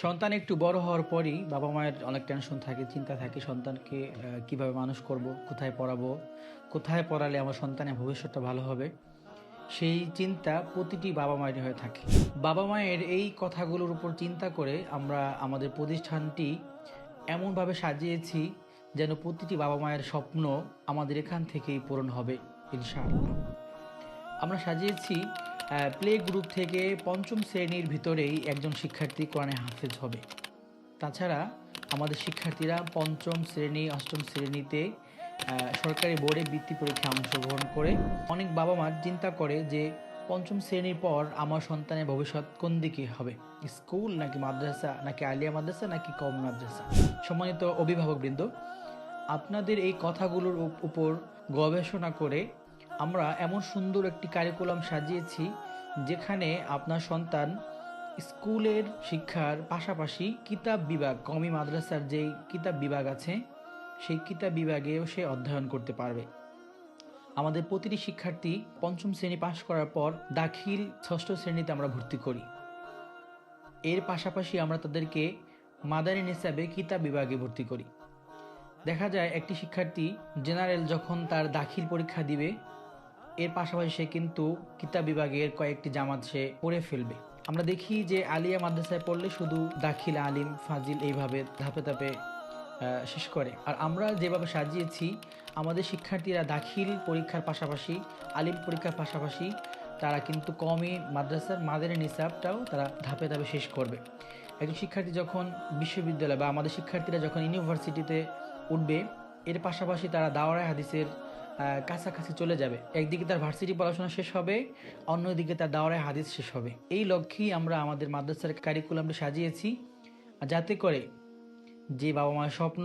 সন্তান একটু বড় হওয়ার পরই বাবা মায়ের অনেক টেনশন থাকে, চিন্তা থাকে সন্তানকে কিভাবে মানুষ করব, কোথায় পড়াবো, কোথায় পড়ালে আমার সন্তানের ভবিষ্যৎটা ভালো হবে। সেই চিন্তা প্রতিটি বাবা মায়েরই হয়ে থাকে। বাবা মায়ের এই কথাগুলোর উপর চিন্তা করে আমরা আমাদের প্রতিষ্ঠানটি এমনভাবে সাজিয়েছি যেন প্রতিটি বাবা মায়ের স্বপ্ন আমাদের এখান থেকেই পূরণ হবে ইনশাআল্লাহ। আমরা সাজিয়েছি প্লে গ্রুপ থেকে পঞ্চম শ্রেণীর ভিতরেই একজন শিক্ষার্থী কোরআনে হাফেজ হবে। তাছাড়া আমাদের শিক্ষার্থীরা পঞ্চম শ্রেণী, অষ্টম শ্রেণীতে সরকারি বোর্ডে বৃত্তি পরীক্ষায় অংশগ্রহণ করে। অনেক বাবা মা চিন্তা করে যে পঞ্চম শ্রেণীর পর আমার সন্তানের ভবিষ্যৎ কোন দিকে হবে, স্কুল নাকি মাদ্রাসা, নাকি আলিয়া মাদ্রাসা, নাকি কওমি মাদ্রাসা। সম্মানিত অভিভাবকবৃন্দ, আপনাদের এই কথাগুলোর উপর গবেষণা করে আমরা এমন সুন্দর একটি কারিকুলাম সাজিয়েছি যেখানে আপনার সন্তান স্কুলের শিক্ষার পাশাপাশি কিতাব বিভাগ, কওমি মাদ্রাসার যেই কিতাব বিভাগ আছে সেই কিতাব বিভাগেও সে অধ্যয়ন করতে পারবে। আমাদের প্রতিটি শিক্ষার্থী পঞ্চম শ্রেণী পাশ করার পর দাখিল ষষ্ঠ শ্রেণীতে আমরা ভর্তি করি। এর পাশাপাশি আমরা তাদেরকে মাদানী নিসাবে কিতাব বিভাগে ভর্তি করি। দেখা যায় একটি শিক্ষার্থী জেনারেল যখন তার দাখিল পরীক্ষা দিবে, এর পাশাপাশি সে কিন্তু কিতাব বিভাগের কয়েকটি জামাত সে পড়ে ফেলবে। আমরা দেখি যে আলিয়া মাদ্রাসায় পড়লে শুধু দাখিল, আলিম, ফাজিল এইভাবে ধাপে ধাপে শেষ করে। আর আমরা যেভাবে সাজিয়েছি আমাদের শিক্ষার্থীরা দাখিল পরীক্ষার পাশাপাশি, আলিম পরীক্ষার পাশাপাশি তারা কিন্তু কওমি মাদ্রাসার মাদানী নিসাবটাও তারা ধাপে ধাপে শেষ করবে। একজন শিক্ষার্থী যখন বিশ্ববিদ্যালয় বা আমাদের শিক্ষার্থীরা যখন ইউনিভার্সিটিতে উঠবে, এর পাশাপাশি তারা দাওরায়ে হাদিসের কাছাকাছি চলে যাবে। একদিকে তার ভার্সিটি পড়াশোনা শেষ হবে, অন্যদিকে তার দাওরায়ে হাদিস শেষ হবে। এই লক্ষ্যেই আমরা আমাদের মাদ্রাসার কারিকুলামটা সাজিয়েছি, যাতে করে যে বাবা মায়ের স্বপ্ন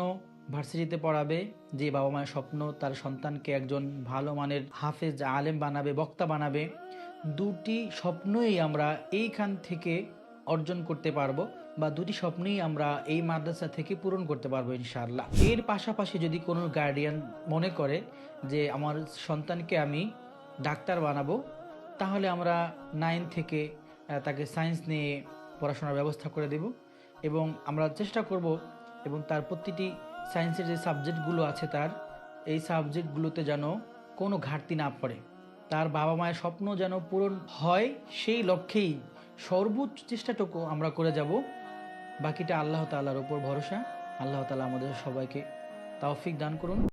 ভার্সিটিতে পড়াবে, যে বাবা মায়ের স্বপ্ন তার সন্তানকে একজন ভালো মানের হাফেজ, আলেম বানাবে, বক্তা বানাবে, দুটি স্বপ্নই আমরা এইখান থেকে অর্জন করতে পারবো বা দুটি স্বপ্নই আমরা এই মাদ্রাসা থেকে পূরণ করতে পারবো ইনশাআল্লাহ। এর পাশাপাশি যদি কোনো গার্ডিয়ান মনে করে যে আমার সন্তানকে আমি ডাক্তার বানাবো, তাহলে আমরা 9 থেকে তাকে সায়েন্স নিয়ে পড়াশোনার ব্যবস্থা করে দেব এবং আমরা চেষ্টা করব এবং তার প্রতিটি সায়েন্সের যে সাবজেক্টগুলো আছে তার এই সাবজেক্টগুলোতে যেন কোনো ঘাটতি না পড়ে, তার বাবা মায়ের স্বপ্ন যেন পূরণ হয়, সেই লক্ষ্যেই সর্বোচ্চ চেষ্টাটুকু আমরা করে যাব। বাকিটা আল্লাহ তাআলার উপর ভরসা। আল্লাহ তাআলা আমাদের সবাইকে তৌফিক দান করুন।